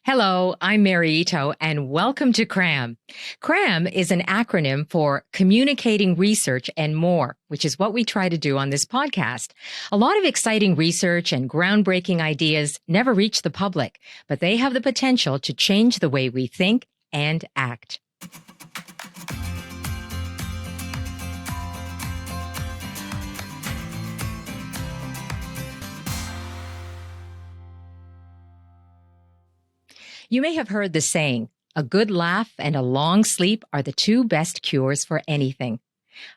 Hello, I'm Mary Ito, and welcome to CRAM. CRAM is an acronym for Communicating Research and More, which is what we try to do on this podcast. A lot of exciting research and groundbreaking ideas never reach the public, but they have the potential to change the way we think and act. You may have heard the saying, a good laugh and a long sleep are the two best cures for anything.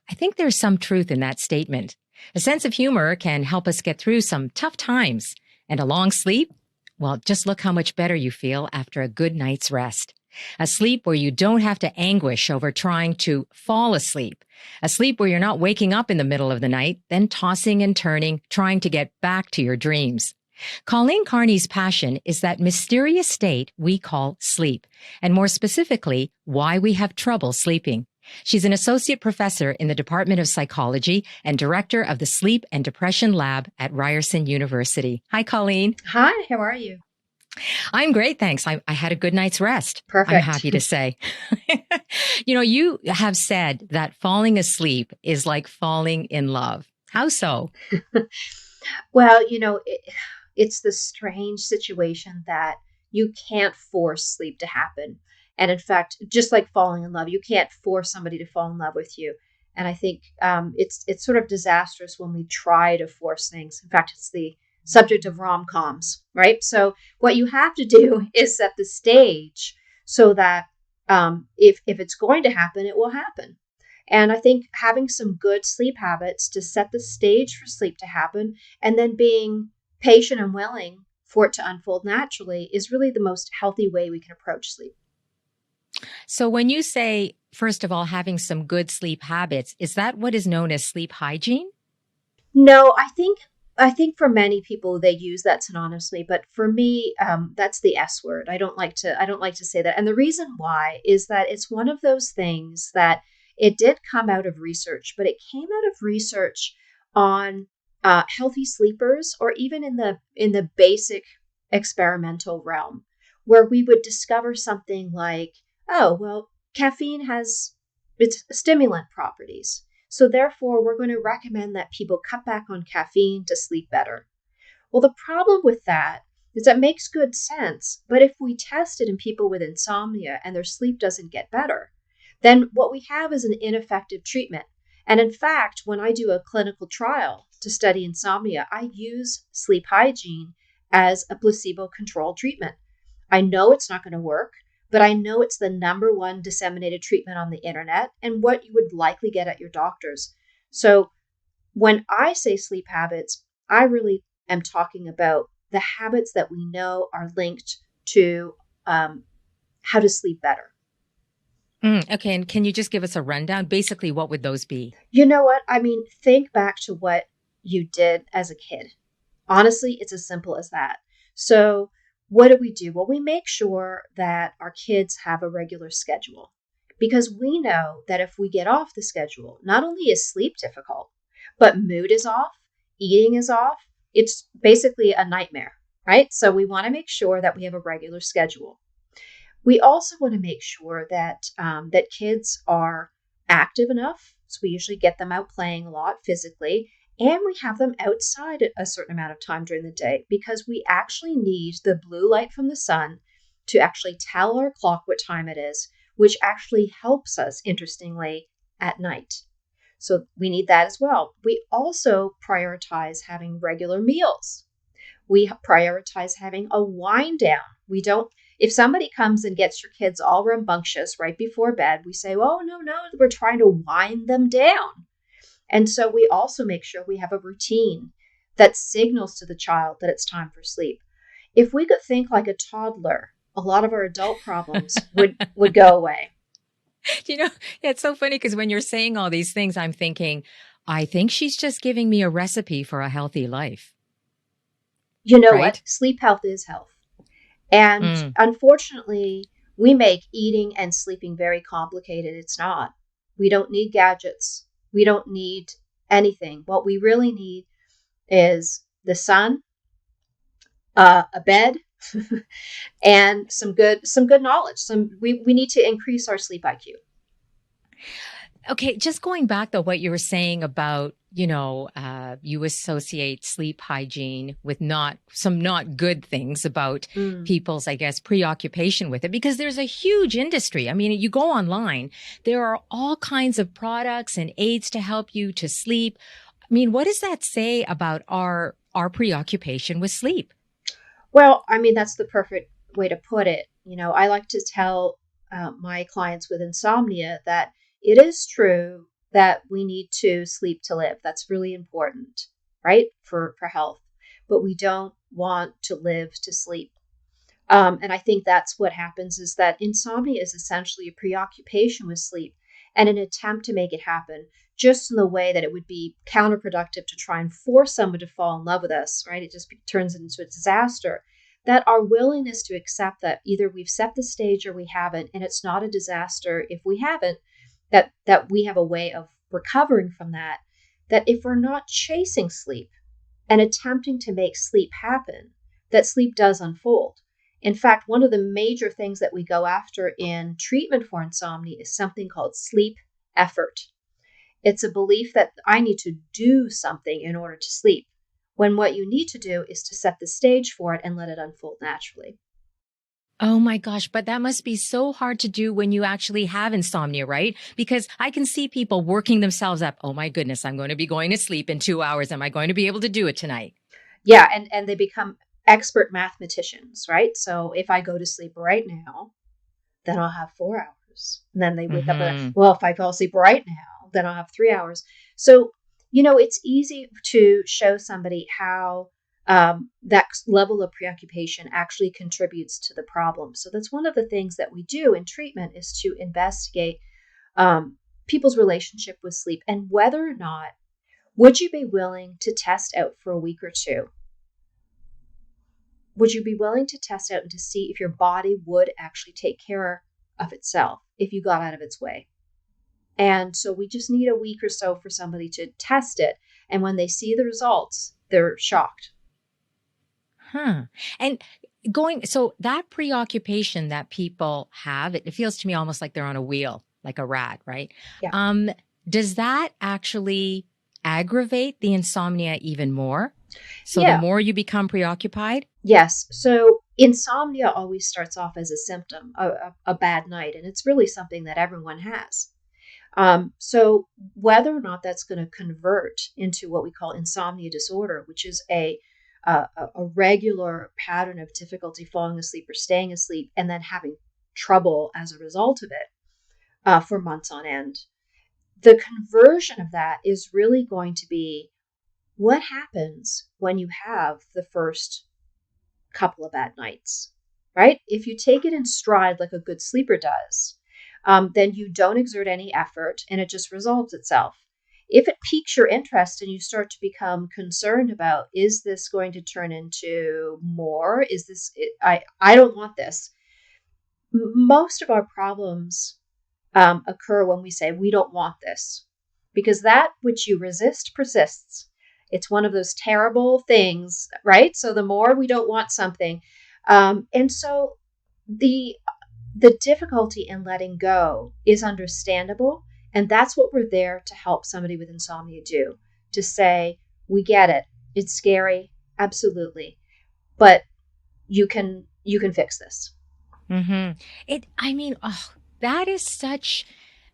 I think there's some truth in that statement. A sense of humor can help us get through some tough times. And a long sleep? Well, just look how much better you feel after a good night's rest. A sleep where you don't have to anguish over trying to fall asleep. A sleep where you're not waking up in the middle of the night, then tossing and turning, trying to get back to your dreams. Colleen Carney's passion is that mysterious state we call sleep, and more specifically, why we have trouble sleeping. She's an associate professor in the Department of Psychology and director of the Sleep and Depression Lab at Ryerson University. Hi, Colleen. Hi, how are you? I'm great, thanks. I had a good night's rest. Perfect. I'm happy to say. You have said that falling asleep is like falling in love. How so? Well, it's the strange situation that you can't force sleep to happen. And in fact, just like falling in love, you can't force somebody to fall in love with you. And I think it's sort of disastrous when we try to force things. In fact, it's the subject of rom-coms, right? So what you have to do is set the stage so that if it's going to happen, it will happen. And I think having some good sleep habits to set the stage for sleep to happen, and then being patient and willing for it to unfold naturally, is really the most healthy way we can approach sleep. So when you say, first of all, having some good sleep habits, is that what is known as sleep hygiene? No, I think for many people they use that synonymously, but for me, that's the S word. I don't like to say that. And the reason why is that it's one of those things that it did come out of research, but it came out of research on healthy sleepers, or even in the basic experimental realm, where we would discover something like, oh, well, caffeine has its stimulant properties. So therefore, we're going to recommend that people cut back on caffeine to sleep better. Well, the problem with that is that makes good sense. But if we test it in people with insomnia and their sleep doesn't get better, then what we have is an ineffective treatment. And in fact, when I do a clinical trial to study insomnia, I use sleep hygiene as a placebo-controlled treatment. I know it's not going to work, but I know it's the number one disseminated treatment on the internet and what you would likely get at your doctor's. So when I say sleep habits, I really am talking about the habits that we know are linked to how to sleep better. Okay, and can you just give us a rundown? Basically, what would those be? You know what? I mean, think back to what you did as a kid. Honestly, it's as simple as that. So what do? Well, we make sure that our kids have a regular schedule, because we know that if we get off the schedule, not only is sleep difficult, but mood is off, eating is off. It's basically a nightmare, right? So we want to make sure that we have a regular schedule. We also want to make sure that that kids are active enough. So we usually get them out playing a lot physically, and we have them outside a certain amount of time during the day, because we actually need the blue light from the sun to actually tell our clock what time it is, which actually helps us, interestingly, at night. So we need that as well. We also prioritize having regular meals. We prioritize having a wind down. If somebody comes and gets your kids all rambunctious right before bed, we say, oh, no, we're trying to wind them down. And so we also make sure we have a routine that signals to the child that it's time for sleep. If we could think like a toddler, a lot of our adult problems would go away. It's so funny because when you're saying all these things, I'm thinking, I think she's just giving me a recipe for a healthy life. You know right? What? Sleep health is health. And unfortunately, we make eating and sleeping very complicated. It's not. We don't need gadgets. We don't need anything. What we really need is the sun, a bed, and some good knowledge. We need to increase our sleep IQ. Okay, just going back though, what you were saying about, you associate sleep hygiene with not good things about Mm. people's, I guess, preoccupation with it, because there's a huge industry. I mean, you go online, there are all kinds of products and aids to help you to sleep. I mean, what does that say about our preoccupation with sleep? Well, I mean, that's the perfect way to put it. I like to tell my clients with insomnia that it is true that we need to sleep to live. That's really important, right? For health. But we don't want to live to sleep. And I think that's what happens is that insomnia is essentially a preoccupation with sleep and an attempt to make it happen just in the way that it would be counterproductive to try and force someone to fall in love with us, right? It just turns into a disaster. That our willingness to accept that either we've set the stage or we haven't, and it's not a disaster if we haven't, that we have a way of recovering from that, that if we're not chasing sleep and attempting to make sleep happen, that sleep does unfold. In fact, one of the major things that we go after in treatment for insomnia is something called sleep effort. It's a belief that I need to do something in order to sleep, when what you need to do is to set the stage for it and let it unfold naturally. Oh my gosh, but that must be so hard to do when you actually have insomnia, right? Because I can see people working themselves up. Oh my goodness, I'm going to be going to sleep in 2 hours. Am I going to be able to do it tonight? Yeah, and they become expert mathematicians, right? So if I go to sleep right now, then I'll have 4 hours. And then they wake up and, Hmm. well, if I fall asleep right now, then I'll have 3 hours. So, it's easy to show somebody how that level of preoccupation actually contributes to the problem. So that's one of the things that we do in treatment is to investigate people's relationship with sleep and whether or not would you be willing to test out for a week or two. Would you be willing to test out and to see if your body would actually take care of itself if you got out of its way? And so we just need a week or so for somebody to test it. And when they see the results, they're shocked. Huh. And so that preoccupation that people have, it feels to me almost like they're on a wheel, like a rat, right? Yeah. Um, does that actually aggravate the insomnia even more? So the Yeah. more you become preoccupied? Yes. So insomnia always starts off as a symptom, a bad night. And it's really something that everyone has. So whether or not that's going to convert into what we call insomnia disorder, which is a regular pattern of difficulty falling asleep or staying asleep, and then having trouble as a result of it for months on end, the conversion of that is really going to be what happens when you have the first couple of bad nights, right? If you take it in stride like a good sleeper does, then you don't exert any effort and it just resolves itself. If it piques your interest and you start to become concerned about, is this going to turn into more? Is this, I don't want this. Most of our problems occur when we say, we don't want this, because that which you resist persists. It's one of those terrible things, right? So the more we don't want something, and so the the difficulty in letting go is understandable, and that's what we're there to help somebody with insomnia do. To say, we get it, it's scary, absolutely, but you can fix this. Mm-hmm. I mean, oh, that is such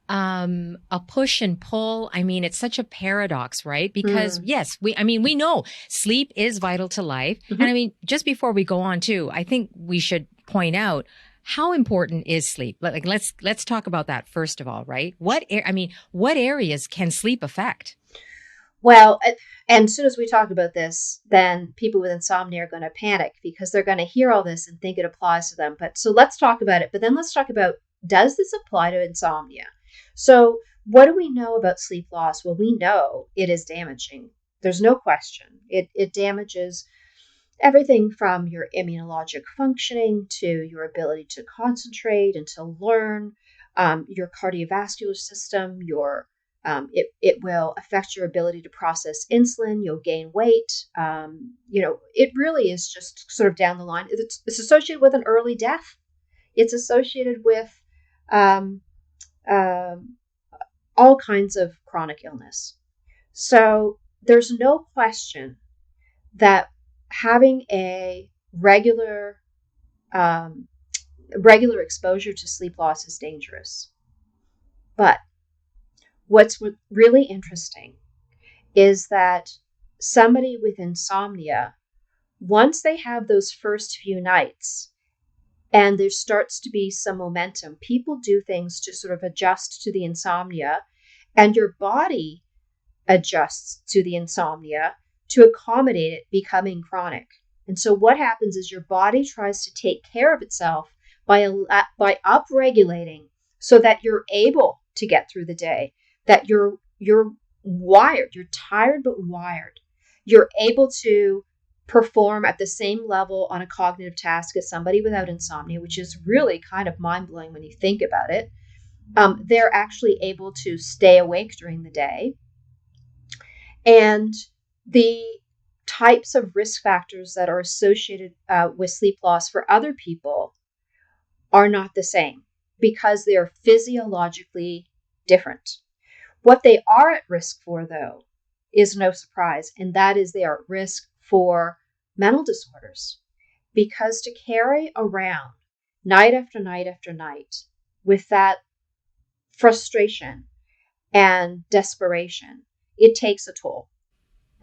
a push and pull. I mean, it's such a paradox, right? Because Mm. yes, we know sleep is vital to life. And I Mhm. mean, just before we go on too, I think we should point out how important is sleep. Like, let's talk about that first of all, right? What areas can sleep affect? Well, and as soon as we talk about this, then people with insomnia are going to panic because they're going to hear all this and think it applies to them. But so let's talk about it. But then let's talk about, does this apply to insomnia? So, what do we know about sleep loss? Well, we know it is damaging. There's no question. It damages everything from your immunologic functioning to your ability to concentrate and to learn, your cardiovascular system, your It will affect your ability to process insulin. You'll gain weight. It really is just sort of down the line. It's associated with an early death. It's associated with um, um, all kinds of chronic illness. So there's no question that having a um, regular exposure to sleep loss is dangerous. But what's really interesting is that somebody with insomnia, once they have those first few nights and there starts to be some momentum, people do things to sort of adjust to the insomnia, and your body adjusts to the insomnia to accommodate it becoming chronic. And so what happens is your body tries to take care of itself by upregulating so that you're able to get through the day, that you're wired, you're tired but wired. You're able to perform at the same level on a cognitive task as somebody without insomnia, which is really kind of mind-blowing when you think about it. They're actually able to stay awake during the day. And the types of risk factors that are associated with sleep loss for other people are not the same because they are physiologically different. What they are at risk for, though, is no surprise, and that is they are at risk for mental disorders. Because to carry around night after night after night with that frustration and desperation, it takes a toll.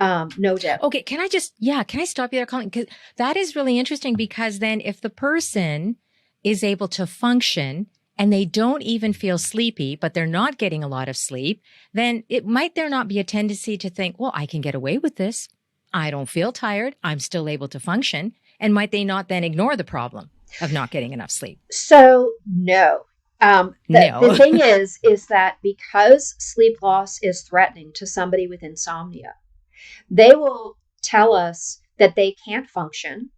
No doubt. Okay, can I stop you there, Colleen? Because that is really interesting, because then if the person is able to function and they don't even feel sleepy, but they're not getting a lot of sleep, then there not be a tendency to think, well, I can get away with this. I don't feel tired. I'm still able to function. And might they not then ignore the problem of not getting enough sleep? So no. No. The thing is that because sleep loss is threatening to somebody with insomnia, they will tell us that they can't function,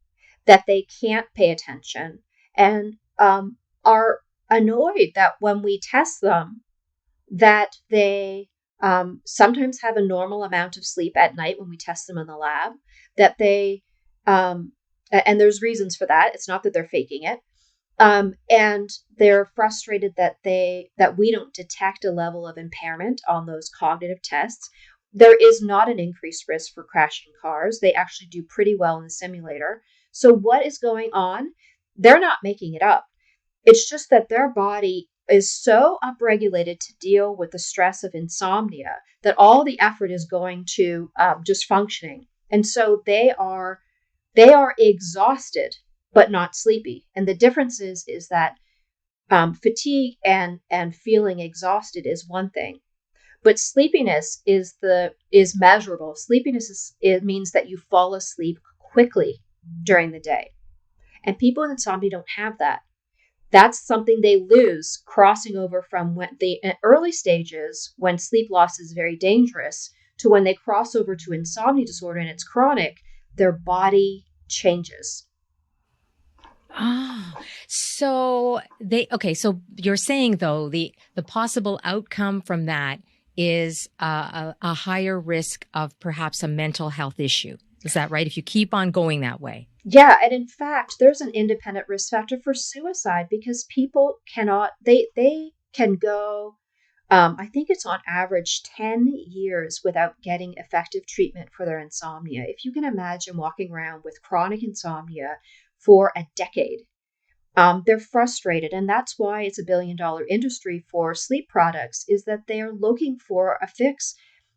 that they can't pay attention, and are annoyed that when we test them, that they sometimes have a normal amount of sleep at night when we test them in the lab, that they, and there's reasons for that. It's not that they're faking it. And they're frustrated that we don't detect a level of impairment on those cognitive tests. There is not an increased risk for crashing cars. They actually do pretty well in the simulator. So what is going on? They're not making it up. It's just that their body is so upregulated to deal with the stress of insomnia that all the effort is going to just functioning. And so they are exhausted, but not sleepy. And the difference is that fatigue and feeling exhausted is one thing, but sleepiness is measurable. Sleepiness it means that you fall asleep quickly during the day, and people with insomnia don't have that. That's something they lose crossing over from when the early stages when sleep loss is very dangerous to when they cross over to insomnia disorder and it's chronic. Their body changes. So so you're saying, though, the possible outcome from that is a higher risk of perhaps a mental health issue. Is that right? If you keep on going that way? Yeah. And in fact, there's an independent risk factor for suicide because people they can go, I think it's on average 10 years without getting effective treatment for their insomnia. If you can imagine walking around with chronic insomnia for a decade, they're frustrated. And that's why it's $1 billion industry for sleep products, is that they're looking for a fix,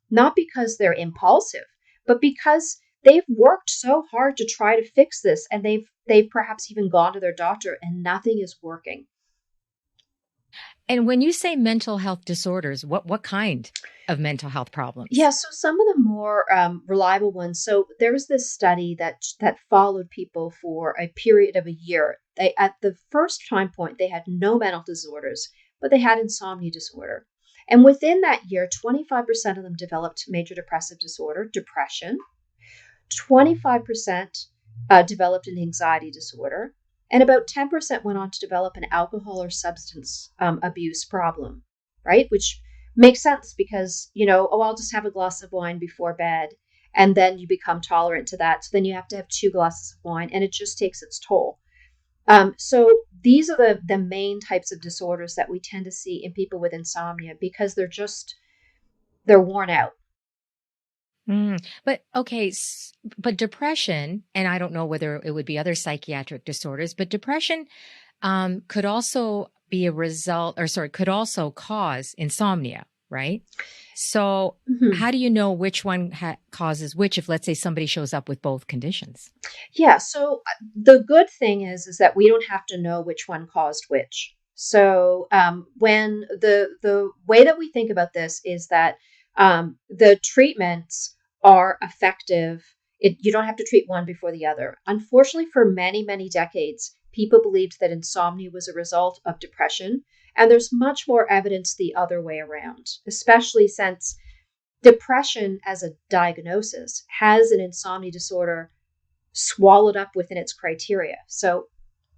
not because they're impulsive, but because they've worked so hard to try to fix this. And they've perhaps even gone to their doctor and nothing is working. And when you say mental health disorders, what kind of mental health problems? Yeah, so some of the more reliable ones. So there was this study that followed people for a period of a year. At the first time point, they had no mental disorders, but they had insomnia disorder. And within that year, 25% of them developed major depressive disorder, depression. 25% developed an anxiety disorder. And about 10% went on to develop an alcohol or substance abuse problem, right? Which Makes sense because, oh, I'll just have a glass of wine before bed. And then you become tolerant to that. So then you have to have 2 glasses of wine, and it just takes its toll. So these are the main types of disorders that we tend to see in people with insomnia because they're worn out. But okay, but depression, and I don't know whether it would be other psychiatric disorders, but depression could also be a result, or sorry, could also cause insomnia, right? So, Mhm. how do you know which one causes which if, let's say, somebody shows up with both conditions? Yeah. So the good thing is that we don't have to know which one caused which. So when the way that we think about this is that the treatments are effective. You don't have to treat one before the other. Unfortunately, for many, many decades, people believed that insomnia was a result of depression. And there's much more evidence the other way around, especially since depression as a diagnosis has an insomnia disorder swallowed up within its criteria. So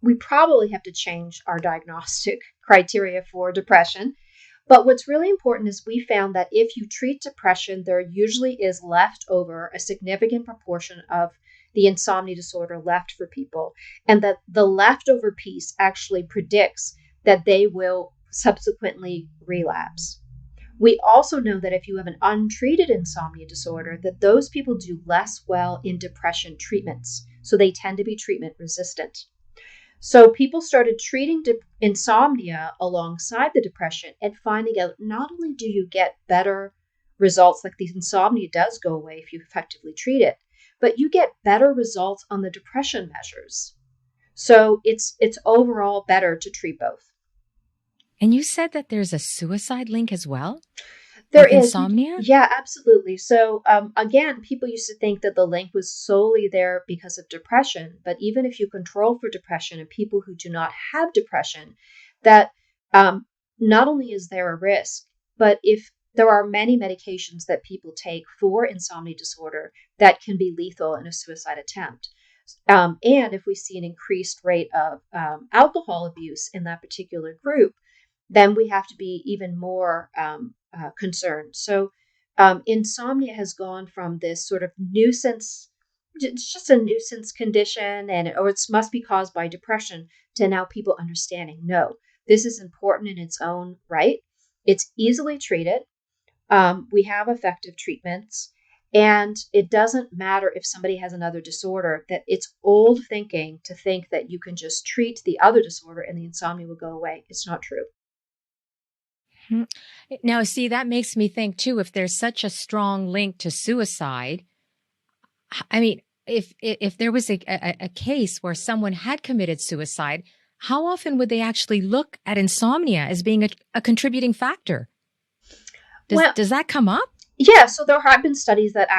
we probably have to change our diagnostic criteria for depression. But what's really important is we found that if you treat depression, there usually is left over a significant proportion of the insomnia disorder left for people, and that the leftover piece actually predicts that they will subsequently relapse. We also know that if you have an untreated insomnia disorder, that those people do less well in depression treatments. So they tend to be treatment resistant. So people started treating insomnia alongside the depression and finding out not only do you get better results, like the insomnia does go away if you effectively treat it, but you get better results on the depression measures. So it's overall better to treat both. And you said that there's a suicide link as well There with is. insomnia? Yeah, absolutely. So, again, people used to think that the link was solely there because of depression. But even if you control for depression and people who do not have depression, that um, not only is there a risk, but if there are many medications that people take for insomnia disorder that can be lethal in a suicide attempt. And if we see an increased rate of alcohol abuse in that particular group, then we have to be even more concerned. So, insomnia has gone from this sort of nuisance, it's just a nuisance condition, or it must be caused by depression, to now people understanding no, this is important in its own right. It's easily treated. We have effective treatments. And it doesn't matter if somebody has another disorder, that it's old thinking to think that you can just treat the other disorder and the insomnia will go away. It's not true. Hmm. Now, see, that makes me think too, if there's such a strong link to suicide, I mean, if there was a case where someone had committed suicide, how often would they actually look at insomnia as being a contributing factor? Well, Does that come up? yeah, so there have been studies that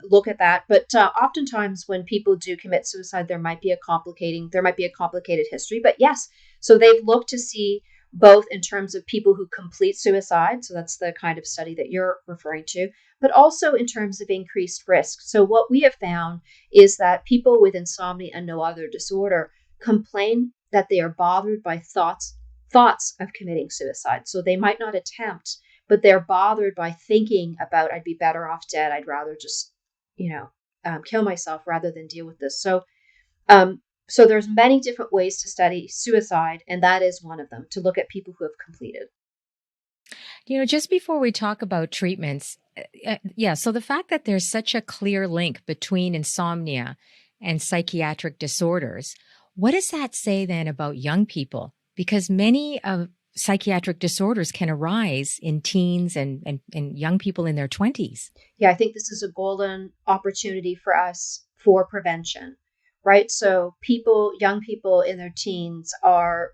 look at that, but oftentimes when people do commit suicide, there might be a complicated history. But yes, so they've looked to see both in terms of people who complete suicide, so that's the kind of study that you're referring to, but also in terms of increased risk. So what we have found is that people with insomnia and no other disorder complain that they are bothered by thoughts of committing suicide. So they might not attempt, but they're bothered by thinking about, I'd be better off dead. I'd rather just, kill myself rather than deal with this. So there's many different ways to study suicide, and that is one of them, to look at people who have completed. Just before we talk about treatments, yeah, so the fact that there's such a clear link between insomnia and psychiatric disorders, what does that say then about young people? Because many of psychiatric disorders can arise in teens and young people in their 20s. Yeah, I think this is a golden opportunity for us for prevention, right? So young people in their teens are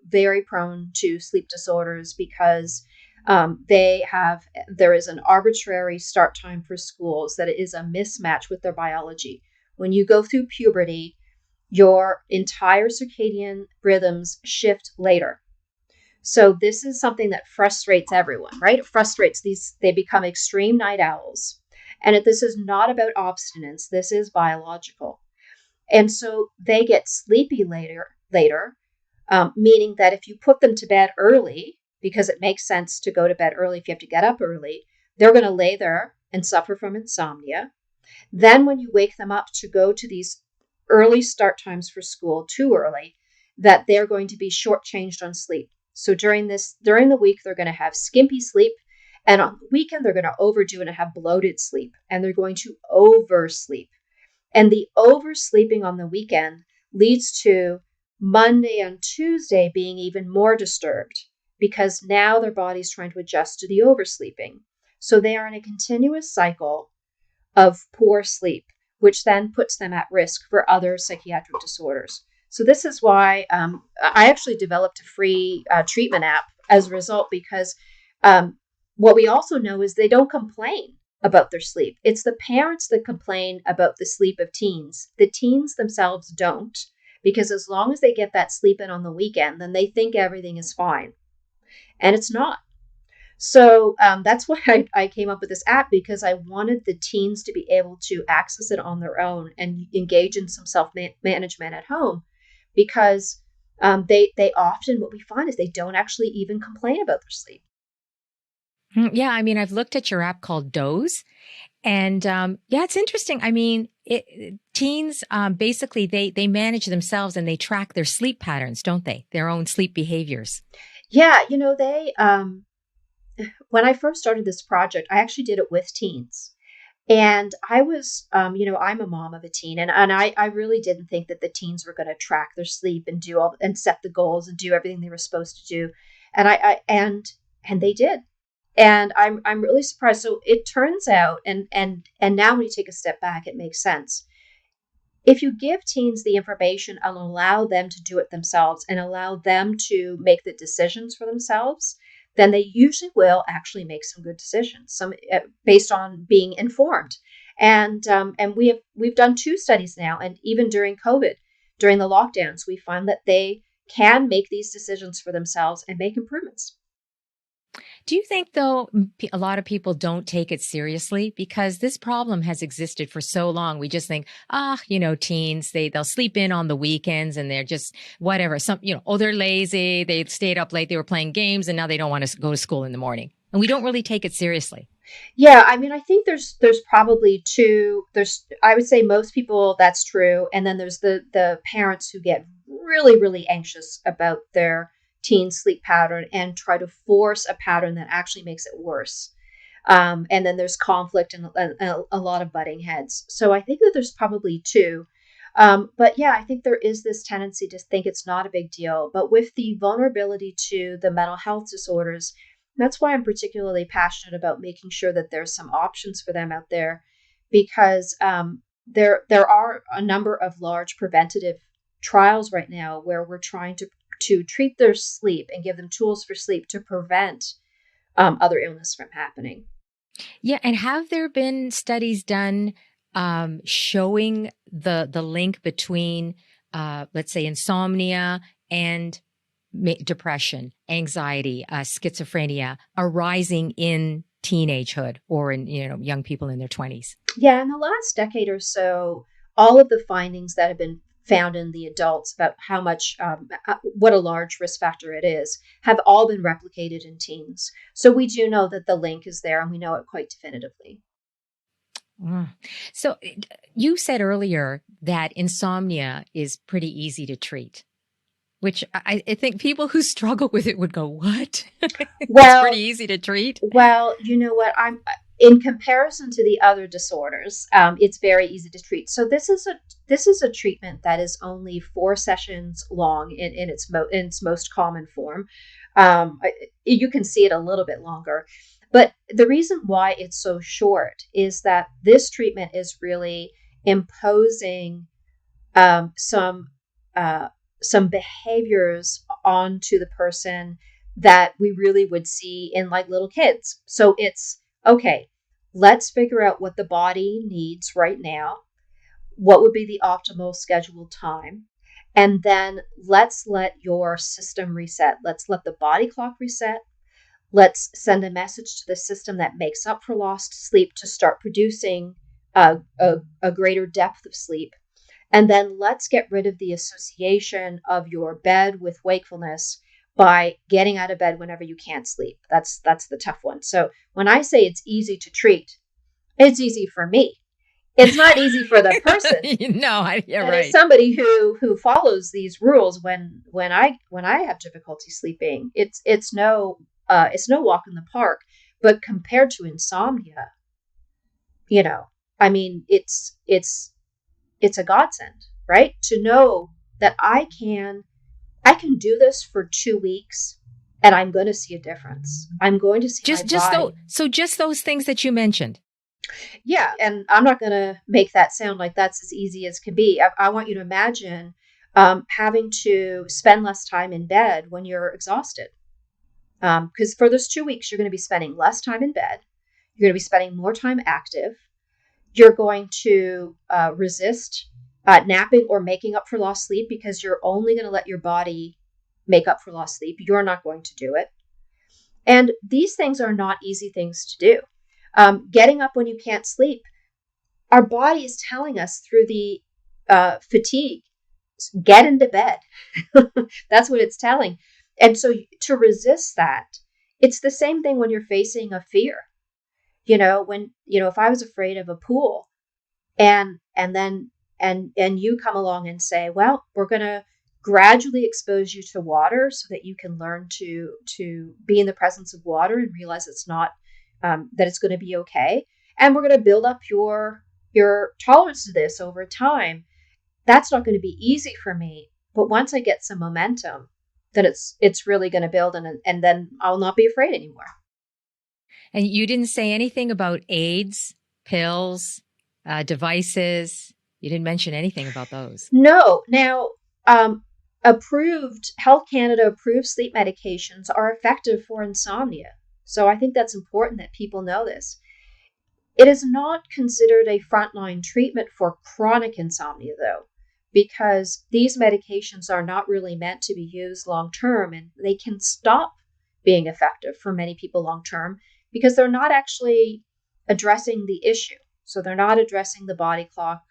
very prone to sleep disorders because there is an arbitrary start time for schools that is a mismatch with their biology. When you go through puberty, your entire circadian rhythms shift later. So this is something that frustrates everyone, right? It frustrates they become extreme night owls. And this is not about obstinance. This is biological. And so they get sleepy later, meaning that if you put them to bed early, because it makes sense to go to bed early if you have to get up early. They're going to lay there and suffer from insomnia. Then when you wake them up to go to these early start times for school, too early, that they're going to be shortchanged on sleep. So during the week, they're going to have skimpy sleep. And on the weekend, they're going to overdo it and have bloated sleep. And they're going to oversleep. And the oversleeping on the weekend leads to Monday and Tuesday being even more disturbed because now their body's trying to adjust to the oversleeping. So they are in a continuous cycle of poor sleep, which then puts them at risk for other psychiatric disorders. So this is why I actually developed a free treatment app as a result, because what we also know is they don't complain about their sleep. It's the parents that complain about the sleep of teens. The teens themselves don't, because as long as they get that sleep in on the weekend, then they think everything is fine. And it's not. So that's why I came up with this app, because I wanted the teens to be able to access it on their own and engage in some self-management at home, because they often, what we find is they don't actually even complain about their sleep. Yeah, I mean, I've looked at your app called Doze, and yeah, it's interesting. I mean, teens basically they manage themselves and they track their sleep patterns, don't they? Their own sleep behaviors. Yeah, they when I first started this project, I actually did it with teens. And I was, I'm a mom of a teen, and I really didn't think that the teens were going to track their sleep and do all and set the goals and do everything they were supposed to do, and they did, and I'm really surprised. So it turns out, and now when you take a step back, it makes sense. If you give teens the information and allow them to do it themselves and allow them to make the decisions for themselves, then they usually will actually make some good decisions, some based on being informed. And we've done 2 studies now, and even during COVID, during the lockdowns, we find that they can make these decisions for themselves and make improvements. Do you think, though, a lot of people don't take it seriously because this problem has existed for so long? We just think, teens, they'll sleep in on the weekends and they're just whatever. They're lazy. They stayed up late. They were playing games and now they don't want to go to school in the morning. And we don't really take it seriously. Yeah, I mean, I think there's probably 2. I would say most people, that's true. And then there's the parents who get really, really anxious about their teen sleep pattern and try to force a pattern that actually makes it worse. And then there's conflict and a lot of butting heads. So I think that there's probably 2. But yeah, I think there is this tendency to think it's not a big deal. But with the vulnerability to the mental health disorders, that's why I'm particularly passionate about making sure that there's some options for them out there, because there are a number of large preventative trials right now where we're trying to treat their sleep and give them tools for sleep to prevent other illness from happening. Yeah. And have there been studies done showing the link between, let's say, insomnia and depression, anxiety, schizophrenia arising in teenagehood or in young people in their 20s? Yeah, in the last decade or so, all of the findings that have been found in the adults about how much, what a large risk factor it is, have all been replicated in teens. So we do know that the link is there, and we know it quite definitively. So you said earlier that insomnia is pretty easy to treat, which I think people who struggle with it would go, what? It's pretty easy to treat. Well, you know what? In comparison to the other disorders, it's very easy to treat. So this is a treatment that is only 4 sessions long in its most common form. You can see it a little bit longer, but the reason why it's so short is that this treatment is really imposing some behaviors onto the person that we really would see in like little kids. So it's okay. Let's figure out what the body needs right now. What would be the optimal scheduled time? And then let's let your system reset. Let's let the body clock reset. Let's send a message to the system that makes up for lost sleep to start producing a greater depth of sleep. And then let's get rid of the association of your bed with wakefulness, by getting out of bed whenever you can't sleep. That's the tough one. So when I say it's easy to treat, it's easy for me. It's not easy for the person. Yeah, And right. as somebody who follows these rules, when I have difficulty sleeping, it's no walk in the park. But compared to insomnia, I mean, it's a godsend, right? To know that I can do this for 2 weeks and I'm going to see a difference. I'm going to see my body. Just those things that you mentioned. Yeah. And I'm not going to make that sound like that's as easy as can be. I want you to imagine having to spend less time in bed when you're exhausted. Because for those 2 weeks, you're going to be spending less time in bed. You're going to be spending more time active. You're going to resist napping or making up for lost sleep because you're only going to let your body make up for lost sleep. You're not going to do it. And these things are not easy things to do. Getting up when you can't sleep, our body is telling us through the fatigue, get into bed. That's what it's telling. And so to resist that, it's the same thing when you're facing a fear. If I was afraid of a pool and you come along and say, well, we're going to gradually expose you to water so that you can learn to be in the presence of water and realize it's not, that it's going to be okay. And we're going to build up your tolerance to this over time. That's not going to be easy for me. But once I get some momentum, then it's really going to build and then I'll not be afraid anymore. And you didn't say anything about aids, pills, devices. You didn't mention anything about those. No. Now, Health Canada approved sleep medications are effective for insomnia. So I think that's important that people know this. It is not considered a frontline treatment for chronic insomnia, though, because these medications are not really meant to be used long term, and they can stop being effective for many people long term because they're not actually addressing the issue. So they're not addressing the body clock.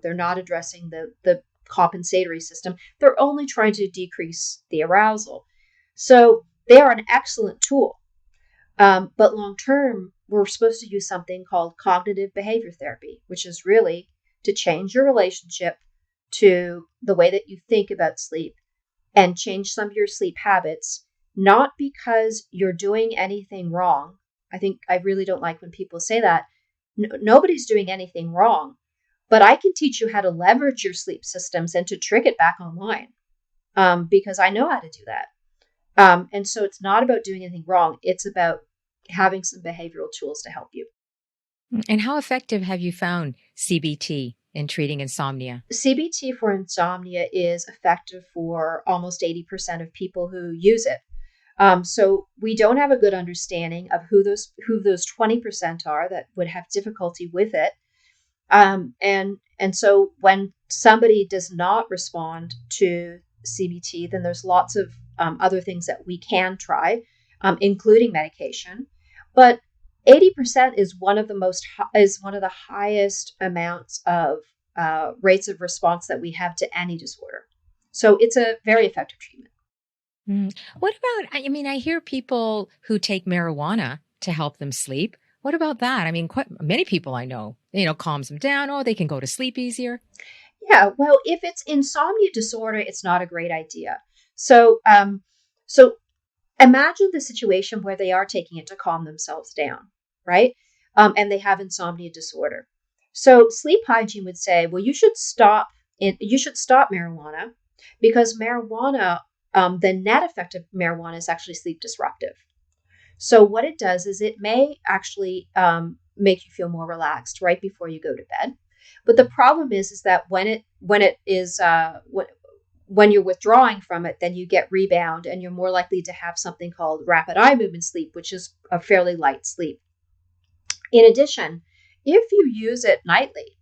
They're not addressing the compensatory system. They're only trying to decrease the arousal. So they are an excellent tool. But long term, we're supposed to use something called cognitive behavior therapy, which is really to change your relationship to the way that you think about sleep and change some of your sleep habits, not because you're doing anything wrong. I really don't like when people say that. Nobody's doing anything wrong, but I can teach you how to leverage your sleep systems and to trick it back online because I know how to do that. And so it's not about doing anything wrong. It's about having some behavioral tools to help you. And how effective have you found CBT in treating insomnia? CBT for insomnia is effective for almost 80% of people who use it. So we don't have a good understanding of who those 20% are that would have difficulty with it. And so when somebody does not respond to CBT, then there's lots of other things that we can try, including medication. But 80% is one of the highest amounts of rates of response that we have to any disorder. So it's a very effective treatment. What about, I hear people who take marijuana to help them sleep. What about that? Quite many people I know, calms them down. Oh, they can go to sleep easier. Yeah, well, if it's insomnia disorder, it's not a great idea. So imagine the situation where they are taking it to calm themselves down, right? And they have insomnia disorder. So sleep hygiene would say, well, you should stop marijuana because marijuana, the net effect of marijuana is actually sleep disruptive. So what it does is it may actually make you feel more relaxed right before you go to bed. But the problem is that when you're withdrawing from it, then you get rebound and you're more likely to have something called rapid eye movement sleep, which is a fairly light sleep. In addition, if you use it nightly,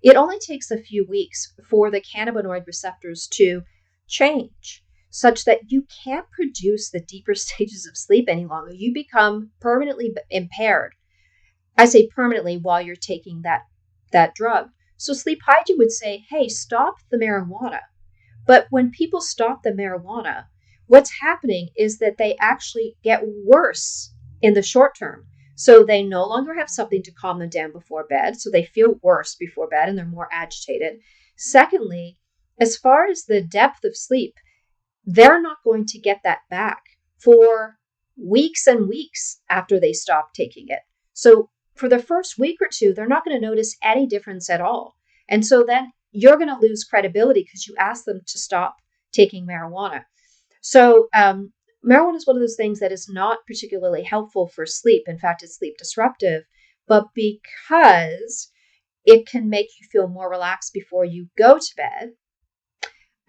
it only takes a few weeks for the cannabinoid receptors to change such that you can't produce the deeper stages of sleep any longer. You become permanently impaired. I say permanently while you're taking that drug. So sleep hygiene would say, hey, stop the marijuana. But when people stop the marijuana, what's happening is that they actually get worse in the short term. So they no longer have something to calm them down before bed. So they feel worse before bed and they're more agitated. Secondly, as far as the depth of sleep, they're not going to get that back for weeks and weeks after they stop taking it. So for the first week or two, they're not going to notice any difference at all. And so then you're going to lose credibility because you ask them to stop taking marijuana. So marijuana is one of those things that is not particularly helpful for sleep. In fact, it's sleep disruptive. But because it can make you feel more relaxed before you go to bed,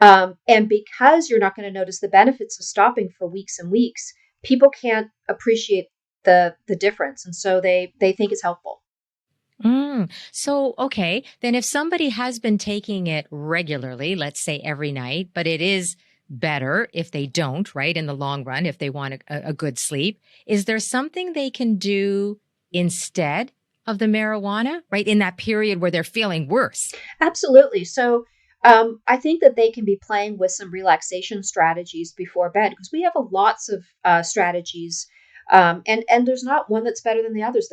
and because you're not going to notice the benefits of stopping for weeks and weeks, people can't appreciate the difference. And so they think it's helpful. So, okay, then if somebody has been taking it regularly, let's say every night, but it is better if they don't, right, in the long run, if they want a good sleep, is there something they can do instead of the marijuana, right, in that period where they're feeling worse? Absolutely. So I think that they can be playing with some relaxation strategies before bed because we have lots of strategies, and there's not one that's better than the others.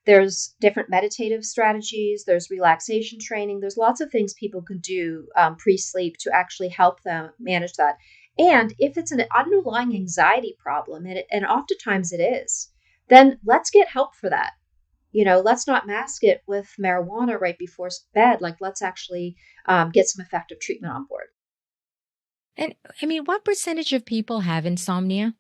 There's different meditative strategies. There's relaxation training. There's lots of things people can do pre-sleep to actually help them manage that. And if it's an underlying anxiety problem, and oftentimes it is, then let's get help for that. Let's not mask it with marijuana right before bed. Like, let's actually get some effective treatment on board. And I mean, what percentage of people have insomnia?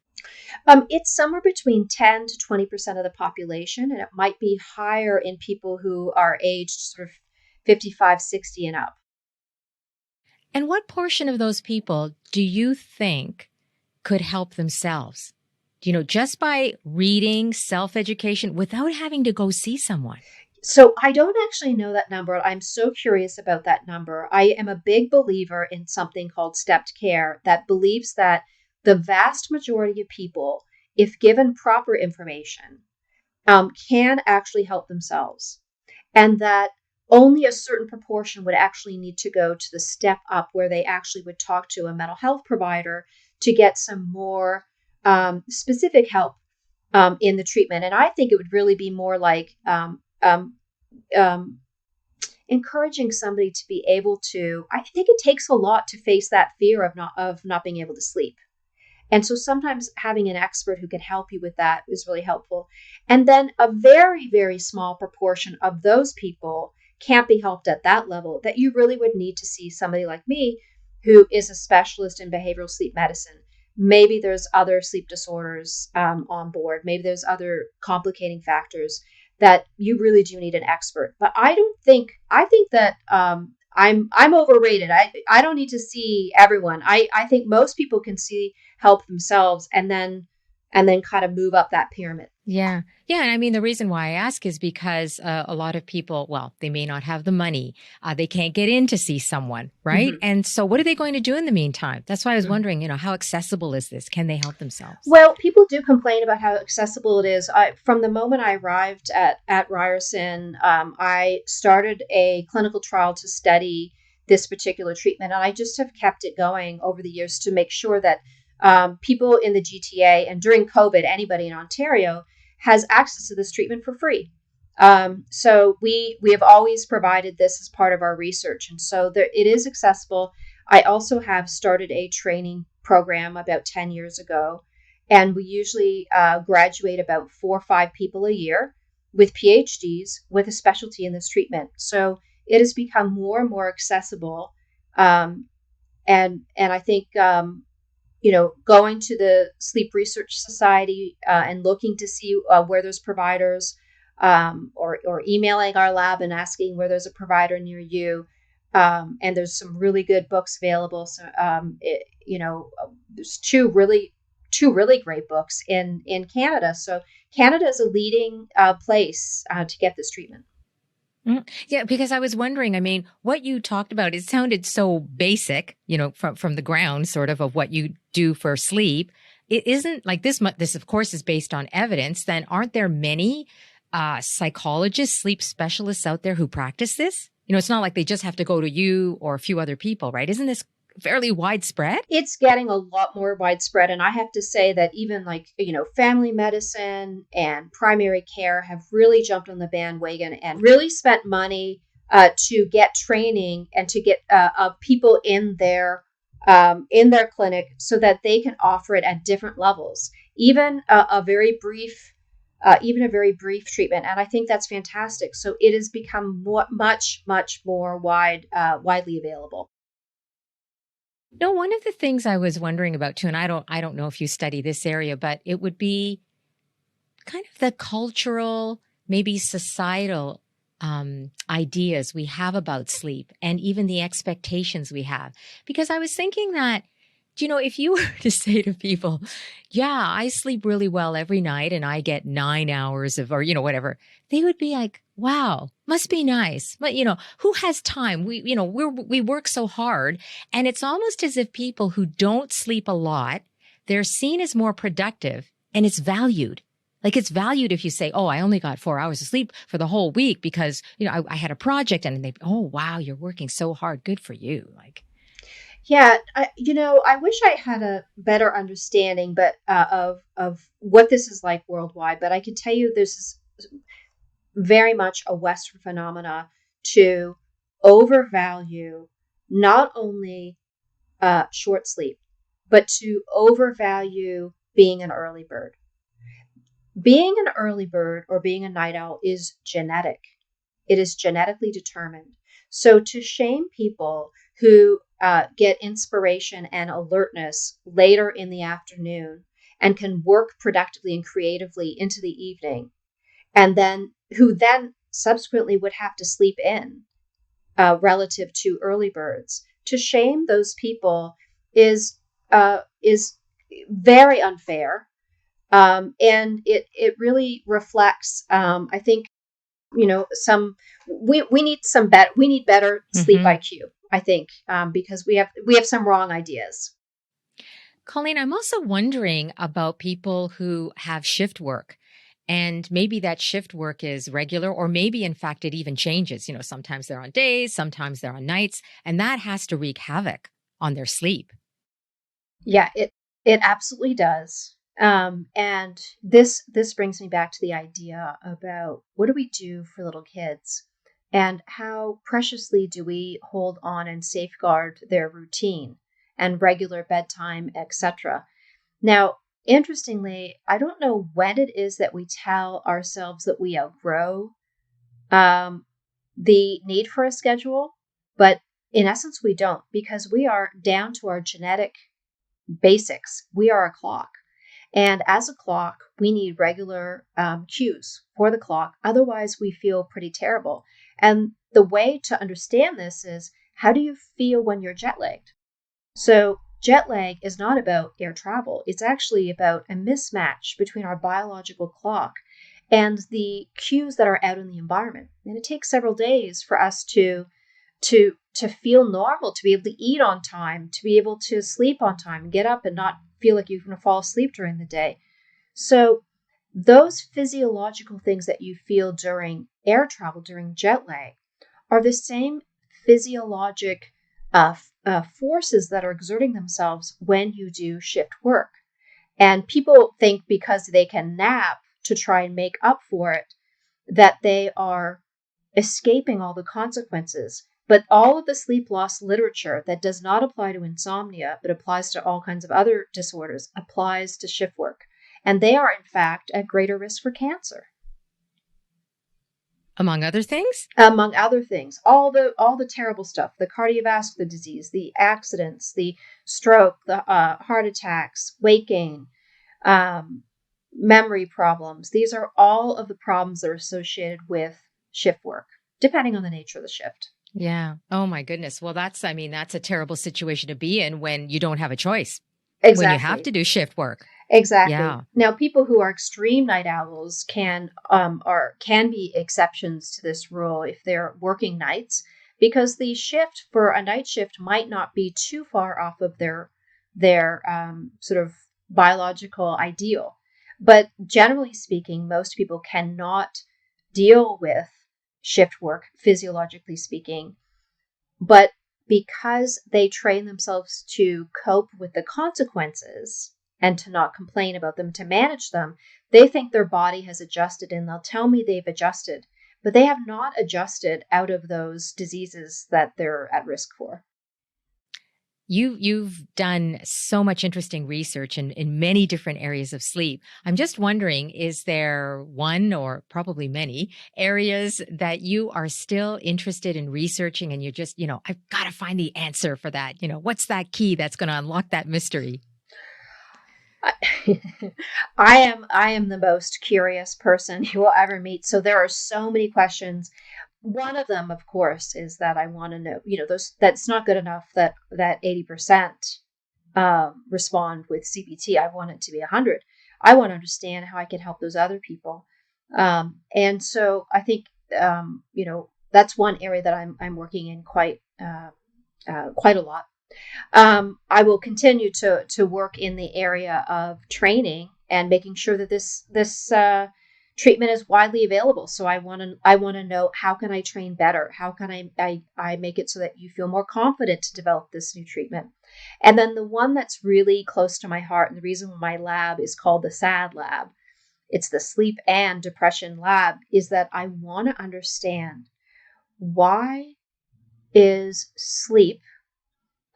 It's somewhere between 10 to 20% of the population, and it might be higher in people who are aged sort of 55, 60 and up. And what portion of those people do you think could help themselves? Just by reading, self-education without having to go see someone? So I don't actually know that number. I'm so curious about that number. I am a big believer in something called stepped care that believes that the vast majority of people, if given proper information, can actually help themselves. And that only a certain proportion would actually need to go to the step up where they actually would talk to a mental health provider to get some more specific help in the treatment. And I think it would really be more like encouraging somebody to be able to. I think it takes a lot to face that fear of not being able to sleep. And so sometimes having an expert who can help you with that is really helpful. And then a very, very small proportion of those people can't be helped at that level, that you really would need to see somebody like me who is a specialist in behavioral sleep medicine. Maybe there's other sleep disorders on board. Maybe there's other complicating factors that you really do need an expert. But I think that I'm overrated. I don't need to see everyone. I think most people can help themselves and then kind of move up that pyramid. Yeah. Yeah. And I mean, the reason why I ask is because a lot of people, well, they may not have the money. They can't get in to see someone, right? Mm-hmm. And so what are they going to do in the meantime? That's why I was wondering, how accessible is this? Can they help themselves? Well, people do complain about how accessible it is. From the moment I arrived at Ryerson, I started a clinical trial to study this particular treatment. And I just have kept it going over the years to make sure that people in the GTA and during COVID, anybody in Ontario has access to this treatment for free. So we have always provided this as part of our research. And so it is accessible. I also have started a training program about 10 years ago. And we usually graduate about 4 or 5 people a year with PhDs with a specialty in this treatment. So it has become more and more accessible. And I think, going to the Sleep Research Society and looking to see where there's providers, or emailing our lab and asking where there's a provider near you. And there's some really good books available. So, there's two really great books in Canada. So Canada is a leading place to get this treatment. Yeah, because I was wondering, I mean, what you talked about, it sounded so basic, from the ground sort of what you do for sleep. It isn't like this, of course, is based on evidence. Then aren't there many psychologists, sleep specialists out there who practice this? It's not like they just have to go to you or a few other people, right? Isn't this fairly widespread? It's getting a lot more widespread. And I have to say that even family medicine and primary care have really jumped on the bandwagon and really spent money to get training and to get people in their clinic so that they can offer it at different levels, even a very brief treatment. And I think that's fantastic. So it has become much, much more widely available. No, one of the things I was wondering about too, and I don't know if you study this area, but it would be kind of the cultural, maybe societal ideas we have about sleep and even the expectations we have. Because I was thinking that, if you were to say to people, yeah, I sleep really well every night and I get 9 hours or whatever, they would be like, wow, must be nice. But, who has time? We work so hard. And it's almost as if people who don't sleep a lot, they're seen as more productive and it's valued. Like it's valued if you say, oh, I only got 4 hours of sleep for the whole week because, I had a project and oh, wow, you're working so hard. Good for you. Yeah, I wish I had a better understanding, of what this is like worldwide. But I can tell you this is very much a Western phenomena to overvalue not only short sleep, but to overvalue being an early bird. Being an early bird or being a night owl is genetic. It is genetically determined. So to shame people who get inspiration and alertness later in the afternoon and can work productively and creatively into the evening, and then who then subsequently would have to sleep in relative to early birds, to shame those people is very unfair. And it really reflects, I think, we need better sleep IQ, I think, because we have some wrong ideas. Colleen, I'm also wondering about people who have shift work. And maybe that shift work is regular, or maybe in fact it even changes. Sometimes they're on days, sometimes they're on nights, and that has to wreak havoc on their sleep. Yeah, it absolutely does. And this brings me back to the idea about what do we do for little kids and how preciously do we hold on and safeguard their routine and regular bedtime, etc. Now, interestingly, I don't know when it is that we tell ourselves that we outgrow the need for a schedule, but in essence, we don't, because we are down to our genetic basics. We are a clock. And as a clock, we need regular cues for the clock. Otherwise, we feel pretty terrible. And the way to understand this is, how do you feel when you're jet lagged? So jet lag is not about air travel. It's actually about a mismatch between our biological clock and the cues that are out in the environment. And it takes several days for us to feel normal, to be able to eat on time, to be able to sleep on time, get up and not feel like you're going to fall asleep during the day. So those physiological things that you feel during air travel, during jet lag, are the same physiologic forces that are exerting themselves when you do shift work. And people think because they can nap to try and make up for it, that they are escaping all the consequences. But all of the sleep loss literature that does not apply to insomnia, but applies to all kinds of other disorders, applies to shift work. And they are, in fact, at greater risk for cancer. Among other things? Among other things. All the terrible stuff, the cardiovascular disease, the accidents, the stroke, the heart attacks, weight gain, memory problems. These are all of the problems that are associated with shift work, depending on the nature of the shift. Yeah. Oh my goodness. Well, that's a terrible situation to be in when you don't have a choice. Exactly. When you have to do shift work. Exactly. Yeah. Now, people who are extreme night owls can be exceptions to this rule if they're working nights, because the shift for a night shift might not be too far off of their sort of biological ideal. But generally speaking, most people cannot deal with shift work, physiologically speaking. But because they train themselves to cope with the consequences and to not complain about them, to manage them, they think their body has adjusted, and they'll tell me they've adjusted, but they have not adjusted out of those diseases that they're at risk for. You've done so much interesting research in many different areas of sleep. I'm just wondering, is there one or probably many areas that you are still interested in researching and you're just, I've got to find the answer for that. What's that key that's going to unlock that mystery? I am the most curious person you will ever meet. So there are so many questions. One of them, of course, is that I want to know, that's not good enough that 80% respond with CBT. I want it to be 100. I want to understand how I can help those other people. And so I think, that's one area that I'm working in quite a lot. I will continue to work in the area of training and making sure that this treatment is widely available. So I want to know, how can I train better? How can I make it so that you feel more confident to develop this new treatment? And then the one that's really close to my heart, and the reason my lab is called the SAD lab, it's the sleep and depression lab, is that I want to understand, why is sleep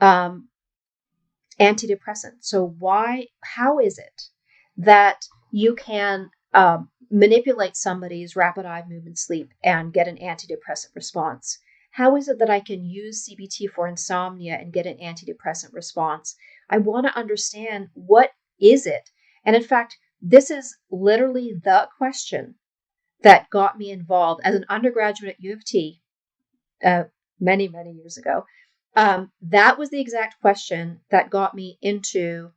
antidepressant? So how is it that you can manipulate somebody's rapid eye movement sleep and get an antidepressant response? How is it that I can use CBT for insomnia and get an antidepressant response? I want to understand, what is it? And in fact, this is literally the question that got me involved as an undergraduate at U of T many, many years ago. That was the exact question that got me into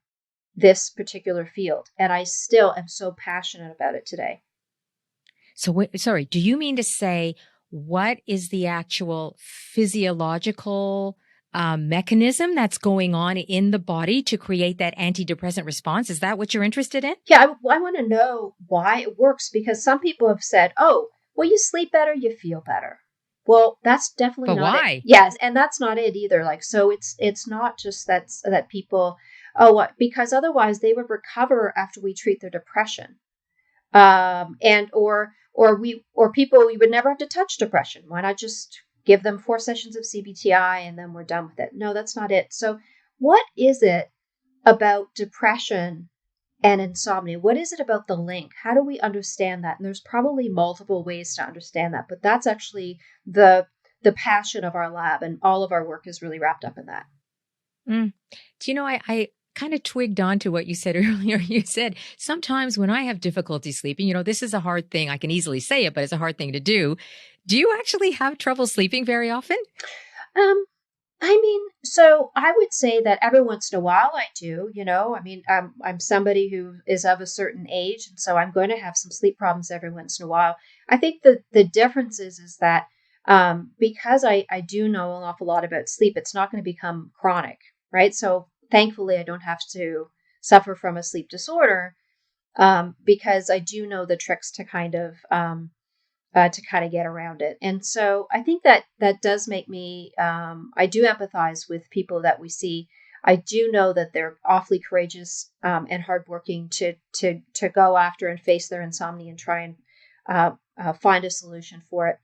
this particular field. And I still am so passionate about it today. So, sorry, do you mean to say, what is the actual physiological mechanism that's going on in the body to create that antidepressant response? Is that what you're interested in? Yeah, I want to know why it works, because some people have said, oh, well, you sleep better, you feel better. Well, that's definitely But not why? it. Yes, and that's not it either. Like, so it's not just that people, because otherwise they would recover after we treat their depression, and or people, we would never have to touch depression. Why not just give them 4 sessions of CBTI and then we're done with it? No, that's not it. So, what is it about depression and insomnia? What is it about the link? How do we understand that? And there's probably multiple ways to understand that, but that's actually the passion of our lab, and all of our work is really wrapped up in that. Do you know, I kind of twigged on to what you said earlier. You said, sometimes when I have difficulty sleeping, this is a hard thing. I can easily say it, but it's a hard thing to do. Do you actually have trouble sleeping very often? So I would say that every once in a while I do, I'm somebody who is of a certain age, and so I'm going to have some sleep problems every once in a while. I think the difference is that because I do know an awful lot about sleep, it's not going to become chronic, right? So thankfully, I don't have to suffer from a sleep disorder, because I do know the tricks to kind of get around it. And so I think that does make me, I do empathize with people that we see. I do know that they're awfully courageous and hardworking to go after and face their insomnia and try and find a solution for it.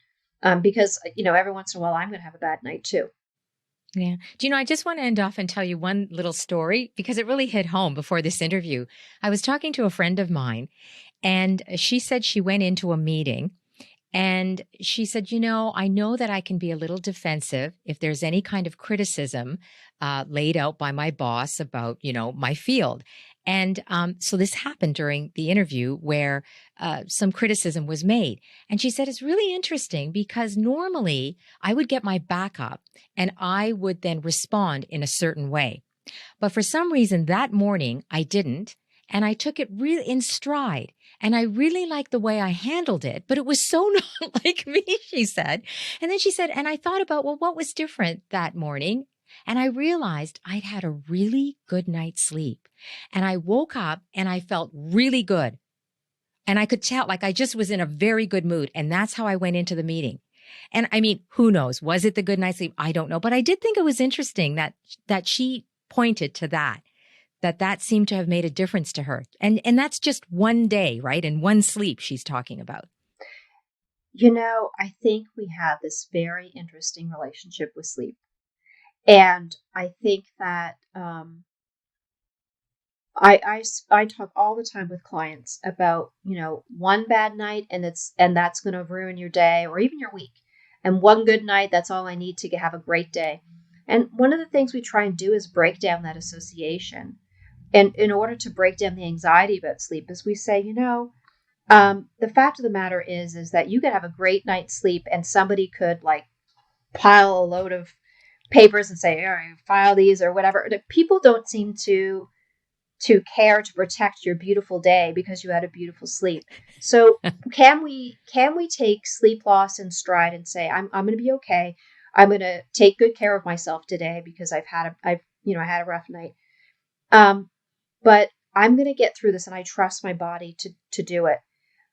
Because, every once in a while I'm going to have a bad night too. Yeah. Do you know, I just want to end off and tell you one little story because it really hit home before this interview. I was talking to a friend of mine, and she said she went into a meeting. And she said, I know that I can be a little defensive if there's any kind of criticism laid out by my boss about, my field. And so this happened during the interview where some criticism was made. And she said, it's really interesting because normally I would get my back up and I would then respond in a certain way. But for some reason that morning I didn't. And I took it really in stride. And I really liked the way I handled it, but it was so not like me, she said. And then she said, and I thought about, well, what was different that morning? And I realized I'd had a really good night's sleep. And I woke up and I felt really good. And I could tell, like I just was in a very good mood. And that's how I went into the meeting. And I mean, who knows? Was it the good night's sleep? I don't know. But I did think it was interesting that she pointed to that seemed to have made a difference to her. And that's just one day, right? And one sleep she's talking about. I think we have this very interesting relationship with sleep. And I think that I talk all the time with clients about, one bad night and that's going to ruin your day or even your week. And one good night, that's all I need to have a great day. And one of the things we try and do is break down that association. And in order to break down the anxiety about sleep, is we say, the fact of the matter is that you could have a great night's sleep and somebody could like pile a load of papers and say, all right, file these or whatever. People don't seem to care to protect your beautiful day because you had a beautiful sleep. So can we take sleep loss in stride and say, I'm going to be okay. I'm going to take good care of myself today because I had a rough night. But I'm going to get through this and I trust my body to do it.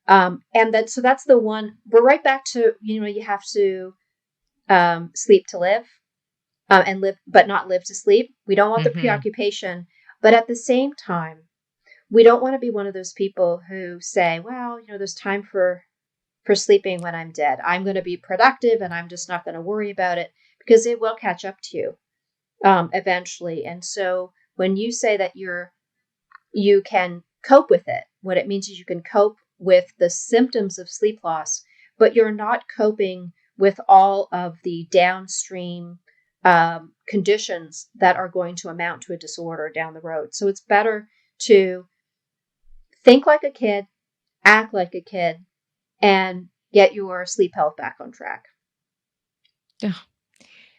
So that's the one. We're right back to, you have to sleep to live and live, but not live to sleep. We don't want the preoccupation. But at the same time, we don't want to be one of those people who say, well, there's time for sleeping when I'm dead. I'm going to be productive and I'm just not going to worry about it because it will catch up to you eventually. And so when you say that you can cope with it, what it means is you can cope with the symptoms of sleep loss, but you're not coping with all of the downstream conditions that are going to amount to a disorder down the road. So it's better to think like a kid, act like a kid, and get your sleep health back on track. Oh,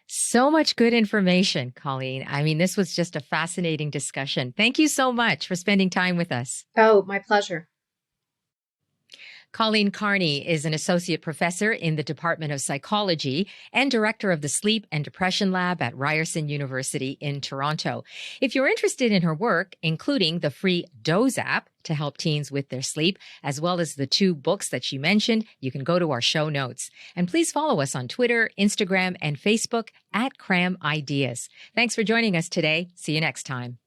so much good information, Colleen. I mean, this was just a fascinating discussion. Thank you so much for spending time with us. Oh, my pleasure. Colleen Carney is an associate professor in the Department of Psychology and director of the Sleep and Depression Lab at Ryerson University in Toronto. If you're interested in her work, including the free Doze app to help teens with their sleep, as well as the 2 books that she mentioned, you can go to our show notes. And please follow us on Twitter, Instagram, and Facebook at Cram Ideas. Thanks for joining us today. See you next time.